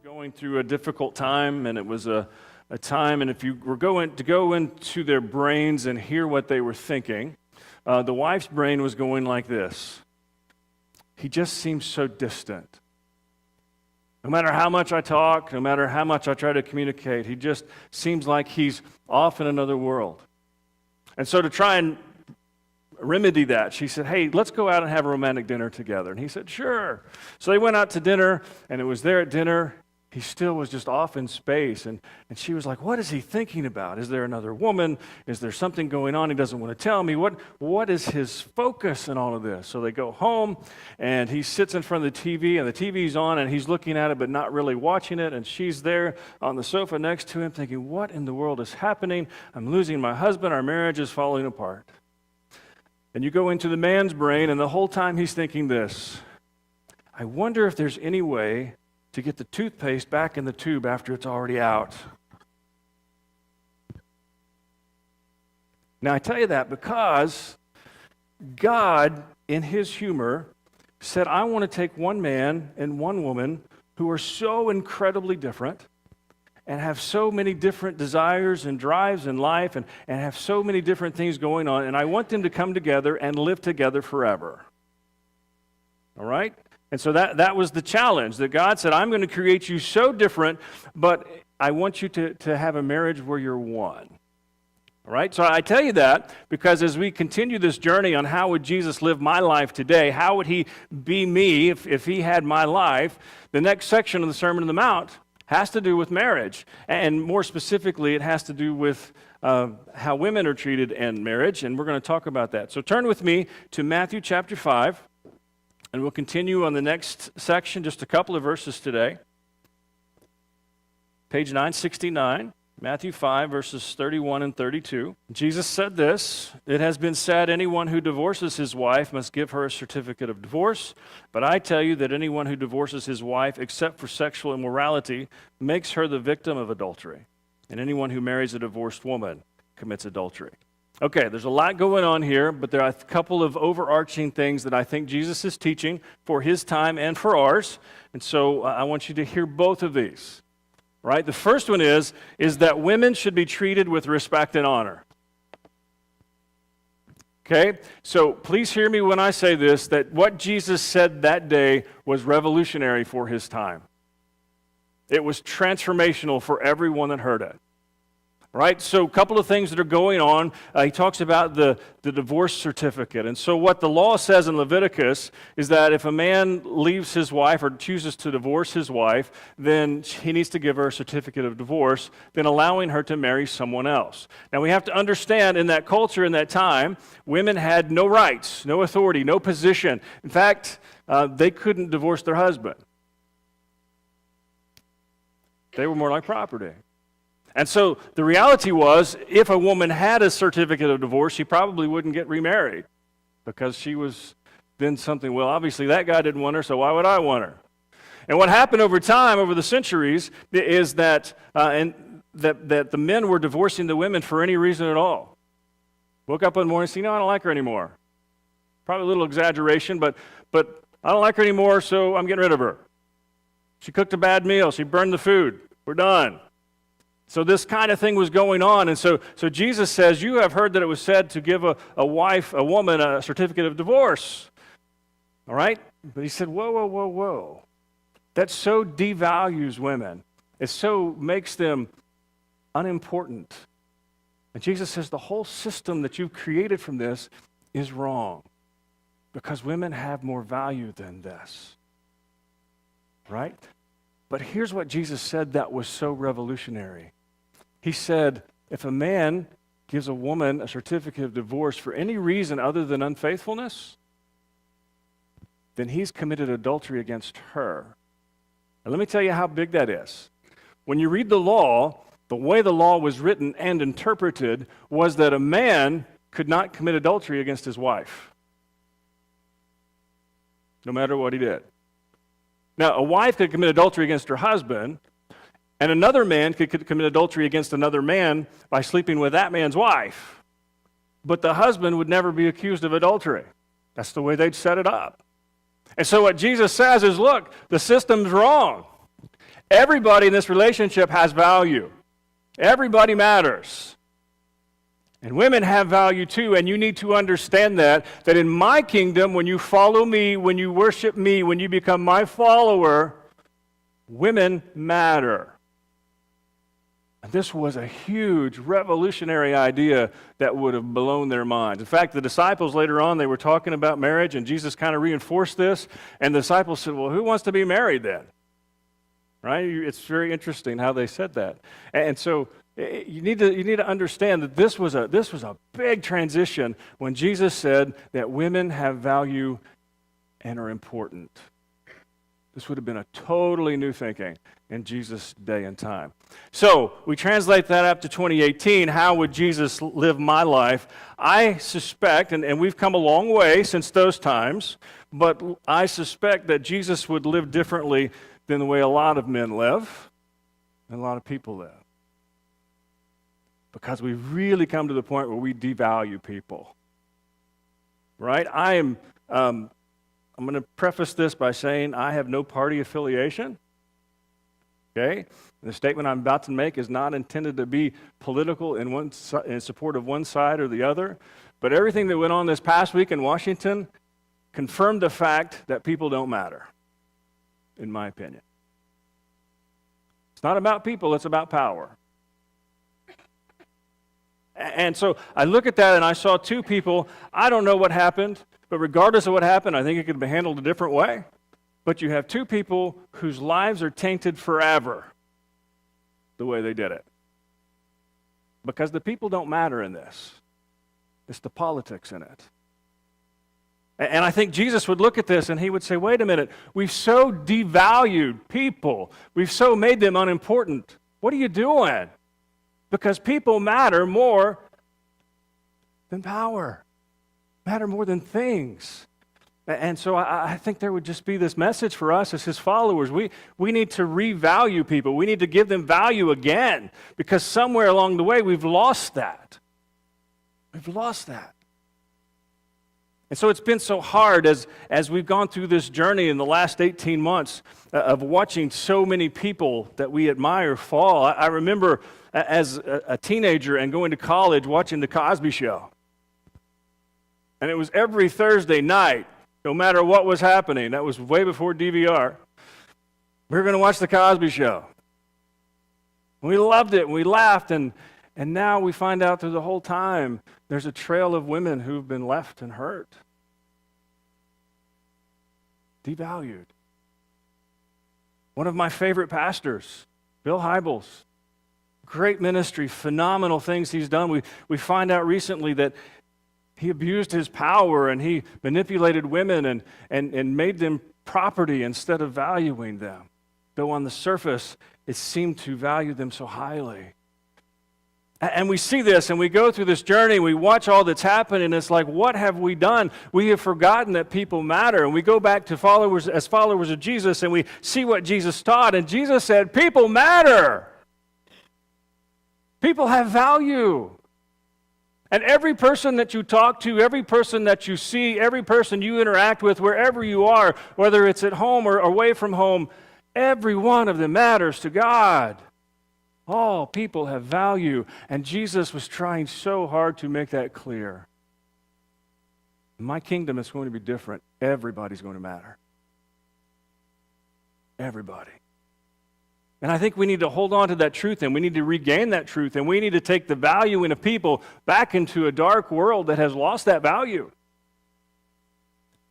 Going through a difficult time, and it was a time, and if you were going to go into their brains and hear what they were thinking, the wife's brain was going like this. He just seems so distant. No matter how much I talk, no matter how much I try to communicate, he just seems like he's off in another world. And so to try and remedy that, she said, hey, let's go out and have a romantic dinner together. And he said, sure. So they went out to dinner, and it was there at dinner. He still was just off in space, and she was like, what is he thinking about? Is there another woman? Is there something going on he doesn't want to tell me? What is his focus in all of this? So they go home, and he sits in front of the TV, and the TV's on, and he's looking at it but not really watching it, and she's there on the sofa next to him thinking, what in the world is happening? I'm losing my husband. Our marriage is falling apart. And you go into the man's brain, and the whole time he's thinking this, I wonder if there's any way to get the toothpaste back in the tube after it's already out. Now, I tell you that because God, in his humor, said, I want to take one man and one woman who are so incredibly different and have so many different desires and drives in life and have so many different things going on, and I want them to come together and live together forever. All right? And so that was the challenge, that God said, I'm going to create you so different, but I want you to have a marriage where you're one. All right? So I tell you that because as we continue this journey on how would Jesus live my life today, how would he be me if he had my life, the next section of the Sermon on the Mount has to do with marriage. And more specifically, it has to do with how women are treated in marriage, and we're going to talk about that. So turn with me to Matthew chapter 5. And we'll continue on the next section, just a couple of verses today. Page 969, Matthew 5, verses 31 and 32. Jesus said this, it has been said, anyone who divorces his wife must give her a certificate of divorce. But I tell you that anyone who divorces his wife, except for sexual immorality, makes her the victim of adultery. And anyone who marries a divorced woman commits adultery. Okay, there's a lot going on here, but there are a couple of overarching things that I think Jesus is teaching for his time and for ours. And so I want you to hear both of these. Right? The first one is that women should be treated with respect and honor. Okay? So please hear me when I say this, that what Jesus said that day was revolutionary for his time. It was transformational for everyone that heard it. Right? So a couple of things that are going on. He talks about the divorce certificate. And so what the law says in Leviticus is that if a man leaves his wife or chooses to divorce his wife, then he needs to give her a certificate of divorce, then allowing her to marry someone else. Now we have to understand in that culture, in that time, women had no rights, no authority, no position. In fact, they couldn't divorce their husband. They were more like property. And so the reality was, if a woman had a certificate of divorce, she probably wouldn't get remarried because she was then something, well, obviously that guy didn't want her, so why would I want her? And what happened over time, over the centuries, is that that the men were divorcing the women for any reason at all. Woke up one morning and said, no, I don't like her anymore. Probably a little exaggeration, but I don't like her anymore, so I'm getting rid of her. She cooked a bad meal. She burned the food. We're done. So this kind of thing was going on, and so Jesus says, you have heard that it was said to give a woman, a certificate of divorce. All right? But he said, whoa. That so devalues women. It so makes them unimportant. And Jesus says the whole system that you've created from this is wrong because women have more value than this. Right? But here's what Jesus said that was so revolutionary. He said, if a man gives a woman a certificate of divorce for any reason other than unfaithfulness, then he's committed adultery against her. And let me tell you how big that is. When you read the law, the way the law was written and interpreted was that a man could not commit adultery against his wife, no matter what he did. Now, a wife could commit adultery against her husband, and another man could commit adultery against another man by sleeping with that man's wife. But the husband would never be accused of adultery. That's the way they'd set it up. And so what Jesus says is, look, the system's wrong. Everybody in this relationship has value. Everybody matters. And women have value too, and you need to understand that in my kingdom, when you follow me, when you worship me, when you become my follower, women matter. And this was a huge revolutionary idea that would have blown their minds. In fact, the disciples later on, they were talking about marriage, and Jesus kind of reinforced this, and the disciples said, well, who wants to be married then? Right? It's very interesting how they said that. And so you need to understand that this was a big transition when Jesus said that women have value and are important. This would have been a totally new thinking in Jesus' day and time. So we translate that up to 2018. How would Jesus live my life? I suspect, and we've come a long way since those times, but I suspect that Jesus would live differently than the way a lot of men live and a lot of people live. Because we've really come to the point where we devalue people. Right? I'm going to preface this by saying I have no party affiliation. Okay? The statement I'm about to make is not intended to be political in support of one side or the other. But everything that went on this past week in Washington confirmed the fact that people don't matter, in my opinion. It's not about people, it's about power. And so I look at that and I saw two people. I don't know what happened, but regardless of what happened, I think it could be handled a different way. But you have two people whose lives are tainted forever the way they did it. Because the people don't matter in this. It's the politics in it. And I think Jesus would look at this and he would say, wait a minute, we've so devalued people. We've so made them unimportant. What are you doing? Because people matter more than power, matter more than things. And so I think there would just be this message for us as his followers. We need to revalue people. We need to give them value again, because somewhere along the way we've lost that. We've lost that. And so it's been so hard as we've gone through this journey in the last 18 months of watching so many people that we admire fall. I remember as a teenager and going to college watching The Cosby Show. And it was every Thursday night, no matter what was happening. That was way before DVR. We were going to watch The Cosby Show. We loved it, and we laughed, and now we find out through the whole time there's a trail of women who've been left and hurt. Devalued. One of my favorite pastors, Bill Hybels, great ministry, phenomenal things he's done. We find out recently that he abused his power and he manipulated women and made them property instead of valuing them. Though on the surface, it seemed to value them so highly. And we see this, and we go through this journey, we watch all that's happened, and it's like, what have we done? We have forgotten that people matter. And we go back to followers of Jesus, and we see what Jesus taught. And Jesus said, people matter. People have value. And every person that you talk to, every person that you see, every person you interact with, wherever you are, whether it's at home or away from home, every one of them matters to God. All people have value, and Jesus was trying so hard to make that clear. In my kingdom, it's going to be different. Everybody's going to matter. Everybody. And I think we need to hold on to that truth, and we need to regain that truth, and we need to take the value in of people back into a dark world that has lost that value.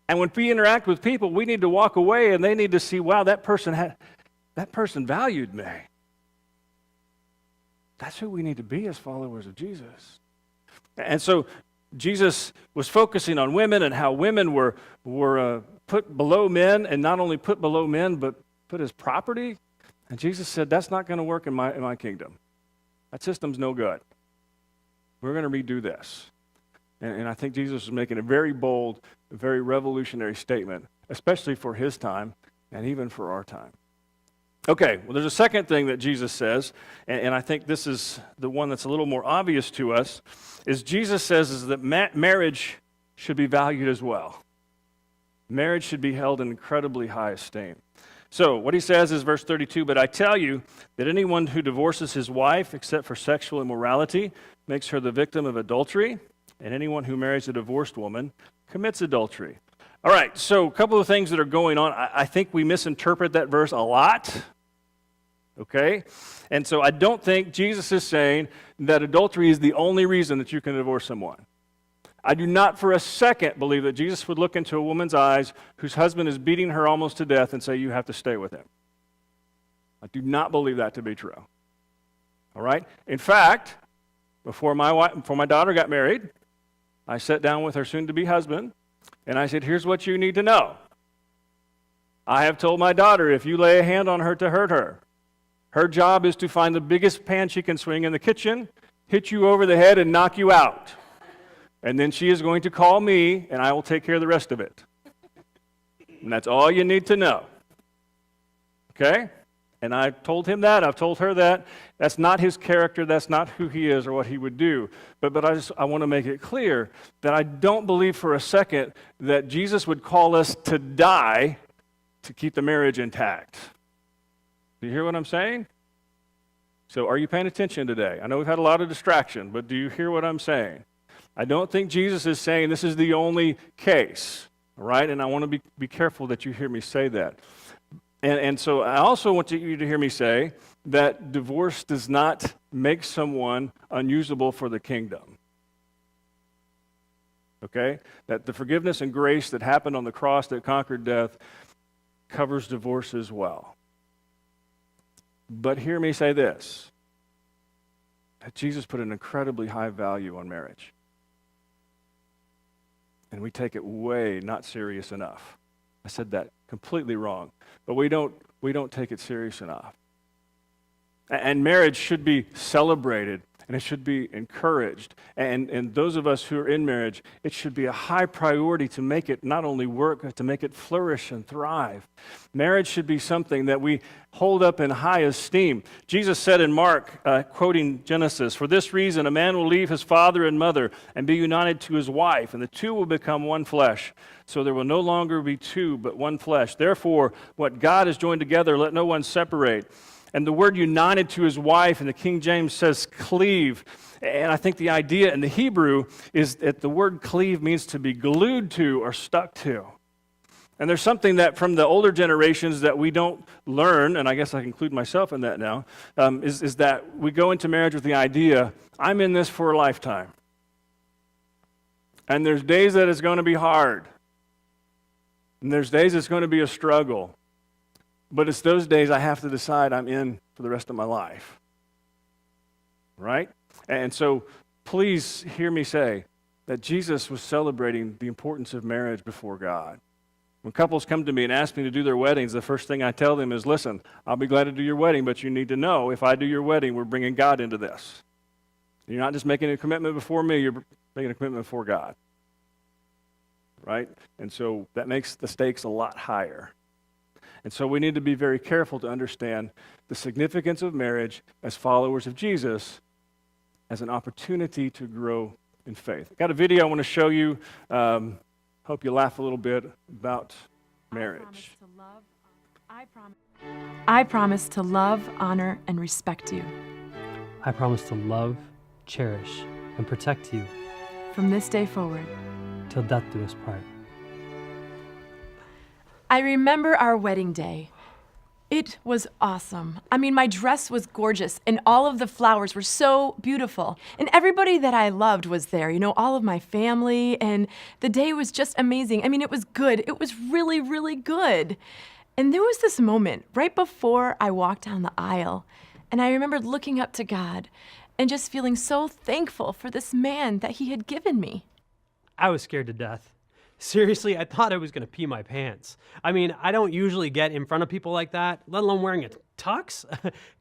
And when we interact with people, we need to walk away, and they need to see, wow, that person valued me. That's who we need to be as followers of Jesus. And so Jesus was focusing on women and how women were put below men, and not only put below men, but put as property. And Jesus said, that's not going to work in my kingdom. That system's no good. We're going to redo this. And I think Jesus was making a very bold, a very revolutionary statement, especially for his time and even for our time. Okay, well, there's a second thing that Jesus says, and I think this is the one that's a little more obvious to us, is Jesus says is that marriage should be valued as well. Marriage should be held in incredibly high esteem. So what he says is verse 32, but I tell you that anyone who divorces his wife except for sexual immorality makes her the victim of adultery, and anyone who marries a divorced woman commits adultery. All right, so a couple of things that are going on. I think we misinterpret that verse a lot, okay? And so I don't think Jesus is saying that adultery is the only reason that you can divorce someone. I do not for a second believe that Jesus would look into a woman's eyes whose husband is beating her almost to death and say, you have to stay with him. I do not believe that to be true. All right? In fact, before my daughter got married, I sat down with her soon-to-be husband, and I said, here's what you need to know. I have told my daughter, if you lay a hand on her to hurt her, her job is to find the biggest pan she can swing in the kitchen, hit you over the head, and knock you out. And then she is going to call me, and I will take care of the rest of it. And that's all you need to know. Okay? And I told him that. I've told her that. That's not his character. That's not who he is or what he would do. But I want to make it clear that I don't believe for a second that Jesus would call us to die to keep the marriage intact. Do you hear what I'm saying? So are you paying attention today? I know we've had a lot of distraction, but do you hear what I'm saying? I don't think Jesus is saying this is the only case, all right? And I want to be careful that you hear me say that. And so I also want you to hear me say that divorce does not make someone unusable for the kingdom. Okay? That the forgiveness and grace that happened on the cross that conquered death covers divorce as well. But hear me say this, that Jesus put an incredibly high value on marriage. And we take it way not serious enough. I said that completely wrong, but we don't take it serious enough. And marriage should be celebrated, and it should be encouraged. And those of us who are in marriage, it should be a high priority to make it not only work, but to make it flourish and thrive. Marriage should be something that we hold up in high esteem. Jesus said in Mark, quoting Genesis, "For this reason a man will leave his father and mother and be united to his wife, and the two will become one flesh. So there will no longer be two, but one flesh. Therefore, what God has joined together, let no one separate." And the word united to his wife in the King James says cleave. And I think the idea in the Hebrew is that the word cleave means to be glued to or stuck to. And there's something that from the older generations that we don't learn, and I guess I include myself in that now, is that we go into marriage with the idea, I'm in this for a lifetime. And there's days that it's going to be hard. And there's days it's going to be a struggle. But it's those days I have to decide I'm in for the rest of my life. Right? And so please hear me say that Jesus was celebrating the importance of marriage before God. When couples come to me and ask me to do their weddings, the first thing I tell them is, listen, I'll be glad to do your wedding, but you need to know if I do your wedding, we're bringing God into this. You're not just making a commitment before me, you're making a commitment before God. Right? And so that makes the stakes a lot higher. And so we need to be very careful to understand the significance of marriage as followers of Jesus as an opportunity to grow in faith. I've got a video I want to show you. Hope you laugh a little bit about marriage. I promise to love, honor, and respect you. I promise to love, cherish, and protect you. From this day forward. Till death do us part. I remember our wedding day. It was awesome. I mean, my dress was gorgeous, and all of the flowers were so beautiful. And everybody that I loved was there, you know, all of my family, and the day was just amazing. I mean, it was good. It was really, really good. And there was this moment right before I walked down the aisle, and I remembered looking up to God and just feeling so thankful for this man that he had given me. I was scared to death. Seriously, I thought I was going to pee my pants. I mean, I don't usually get in front of people like that, let alone wearing a tux.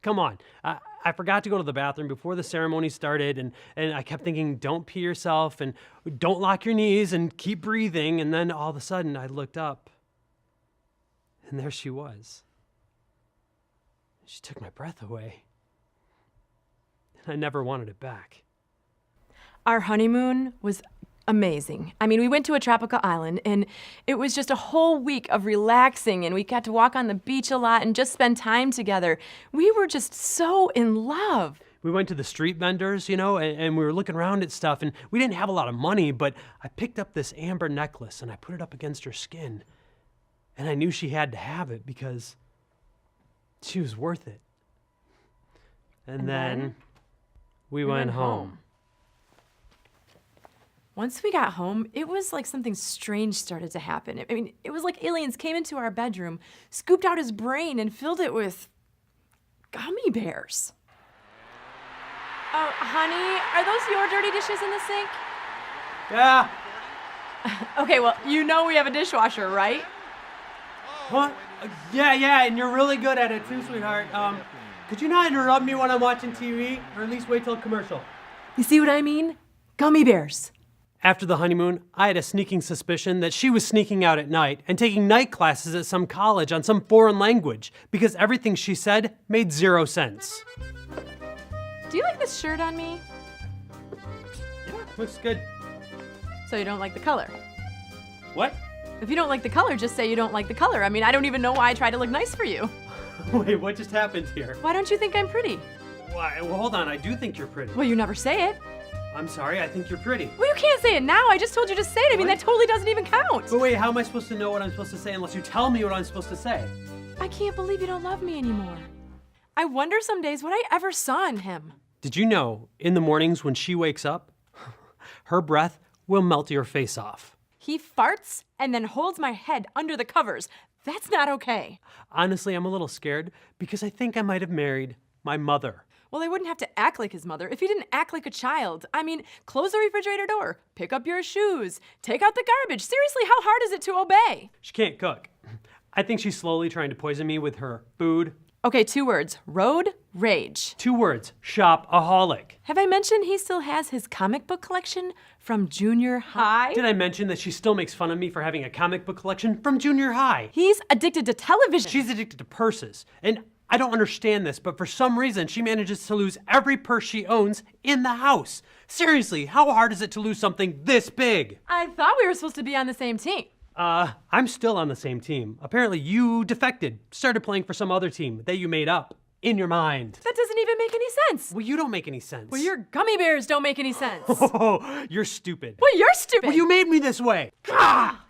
Come on. I forgot to go to the bathroom before the ceremony started, and I kept thinking, don't pee yourself, and don't lock your knees, and keep breathing. And then all of a sudden, I looked up, and there she was. She took my breath away. And I never wanted it back. Our honeymoon was amazing. I mean, we went to a tropical island, and it was just a whole week of relaxing, and we got to walk on the beach a lot and just spend time together. We were just so in love. We went to the street vendors, and we were looking around at stuff, and we didn't have a lot of money, but I picked up this amber necklace, and I put it up against her skin. And I knew she had to have it because she was worth it. And then we went home. Once we got home, it was like something strange started to happen. I mean, it was like aliens came into our bedroom, scooped out his brain, and filled it with gummy bears. Oh, honey, are those your dirty dishes in the sink? Yeah. Okay, well, you know we have a dishwasher, right? What? Yeah, and you're really good at it too, sweetheart. Could you not interrupt me when I'm watching TV? Or at least wait till a commercial? You see what I mean? Gummy bears. After the honeymoon, I had a sneaking suspicion that she was sneaking out at night and taking night classes at some college on some foreign language because everything she said made 0 sense. Do you like this shirt on me? Looks good. So you don't like the color? What? If you don't like the color, just say you don't like the color. I mean, I don't even know why I try to look nice for you. Wait, what just happened here? Why don't you think I'm pretty? Why? Well, hold on, I do think you're pretty. Well, you never say it. I'm sorry, I think you're pretty. Well, you can't say it now. I just told you to say it. I mean, that totally doesn't even count. But wait, how am I supposed to know what I'm supposed to say unless you tell me what I'm supposed to say? I can't believe you don't love me anymore. I wonder some days what I ever saw in him. Did you know, in the mornings when she wakes up, her breath will melt your face off? He farts and then holds my head under the covers. That's not okay. Honestly, I'm a little scared because I think I might have married my mother. Well, I wouldn't have to act like his mother if he didn't act like a child. I mean, close the refrigerator door, pick up your shoes, take out the garbage. Seriously, how hard is it to obey? She can't cook. I think she's slowly trying to poison me with her food. Okay, 2 words. Road rage. 2 words. Shopaholic. Have I mentioned he still has his comic book collection from junior high? Did I mention that she still makes fun of me for having a comic book collection from junior high? He's addicted to television. She's addicted to purses. And I don't understand this, but for some reason, she manages to lose every purse she owns in the house. Seriously, how hard is it to lose something this big? I thought we were supposed to be on the same team. I'm still on the same team. Apparently you defected, started playing for some other team that you made up in your mind. That doesn't even make any sense. Well, you don't make any sense. Well, your gummy bears don't make any sense. Oh, you're stupid. Well, you're stupid. Well, you made me this way. Ah!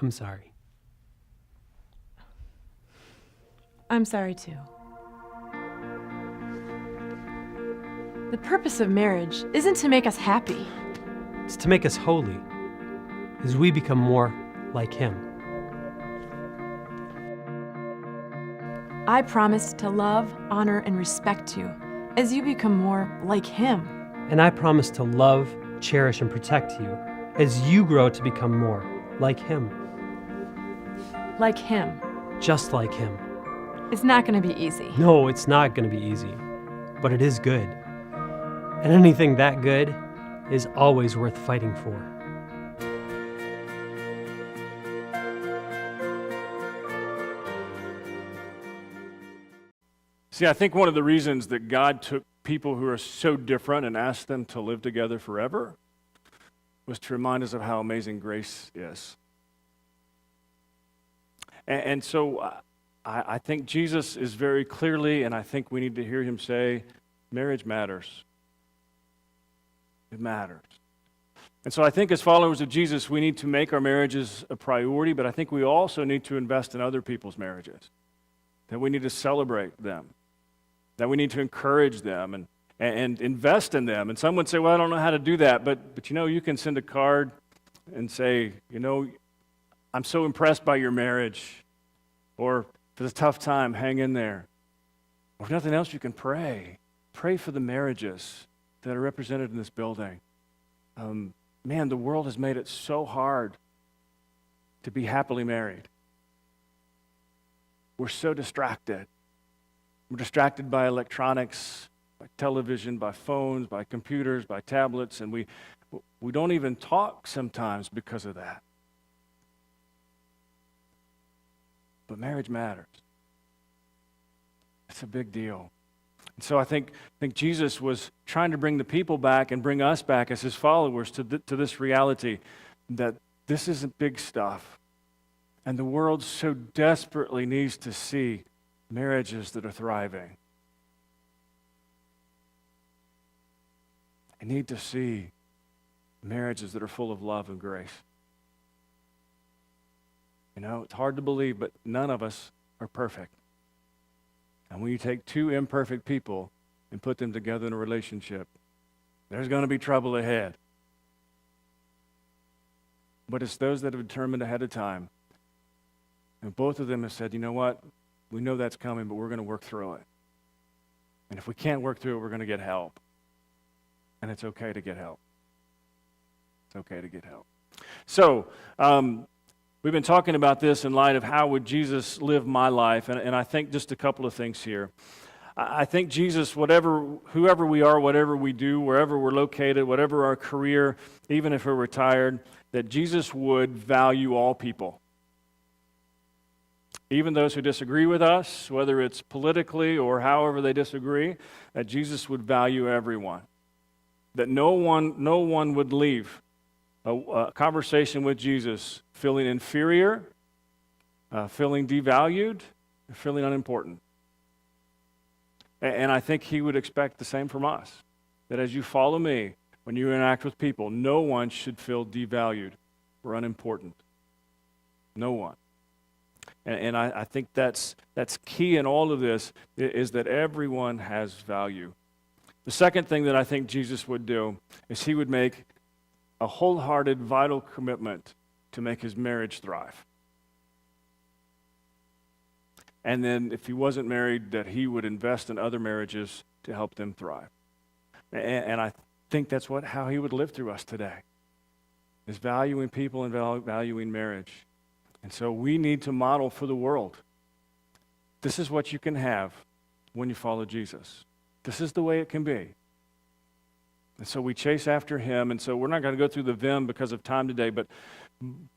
I'm sorry. I'm sorry too. The purpose of marriage isn't to make us happy. It's to make us holy as we become more like Him. I promise to love, honor, and respect you as you become more like Him. And I promise to love, cherish, and protect you as you grow to become more like Him. Like Him. Just like Him. It's not going to be easy. No, it's not going to be easy, but it is good. And anything that good is always worth fighting for. See, I think one of the reasons that God took people who are so different and asked them to live together forever was to remind us of how amazing grace is. And so I think Jesus is very clearly, and I think we need to hear him say, marriage matters. It matters. And so I think as followers of Jesus, we need to make our marriages a priority, but I think we also need to invest in other people's marriages, that we need to celebrate them, that we need to encourage them and invest in them. And some would say, well, I don't know how to do that, but you can send a card and say, I'm so impressed by your marriage, or if it's a tough time, hang in there. Or if nothing else, you can pray. Pray for the marriages that are represented in this building. Man, the world has made it so hard to be happily married. We're so distracted. We're distracted by electronics, by television, by phones, by computers, by tablets, and we don't even talk sometimes because of that. but marriage matters. It's a big deal. And so I think Jesus was trying to bring the people back and bring us back as his followers to this reality that this isn't big stuff. And the world so desperately needs to see marriages that are thriving. They need to see marriages that are full of love and grace. You know, it's hard to believe, but none of us are perfect. And when you take two imperfect people and put them together in a relationship, there's going to be trouble ahead. But it's those that have determined ahead of time. And both of them have said, you know what? We know that's coming, but we're going to work through it. And if we can't work through it, we're going to get help. And it's okay to get help. It's okay to get help. So, we've been talking about this in light of how would Jesus live my life, and I think just a couple of things here. I think Jesus, whoever we are, whatever we do, wherever we're located, whatever our career, even if we're retired, that Jesus would value all people. Even those who disagree with us, whether it's politically or however they disagree, that Jesus would value everyone. That no one would leave a conversation with Jesus feeling inferior, feeling devalued, feeling unimportant. And I think he would expect the same from us. That as you follow me, when you interact with people, no one should feel devalued or unimportant. No one. And I think that's key in all of this, is that everyone has value. The second thing that I think Jesus would do is he would make a wholehearted, vital commitment to make his marriage thrive. And then if he wasn't married, that he would invest in other marriages to help them thrive. And I think that's how he would live through us today, is valuing people and valuing marriage. And so we need to model for the world. This is what you can have when you follow Jesus. This is the way it can be. And so we chase after him, and so we're not going to go through the vim because of time today, but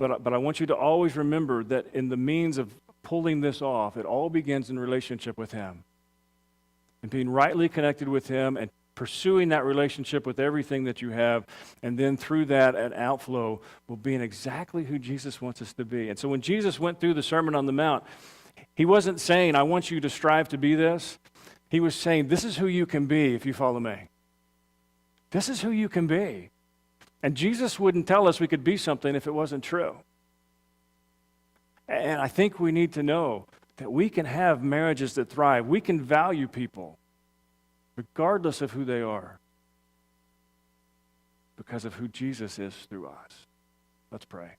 I want you to always remember that in the means of pulling this off, it all begins in relationship with him. And being rightly connected with him and pursuing that relationship with everything that you have, and then through that, an outflow will be in exactly who Jesus wants us to be. And so when Jesus went through the Sermon on the Mount, he wasn't saying, I want you to strive to be this. He was saying, this is who you can be if you follow me. This is who you can be. And Jesus wouldn't tell us we could be something if it wasn't true. And I think we need to know that we can have marriages that thrive. We can value people regardless of who they are because of who Jesus is through us. Let's pray.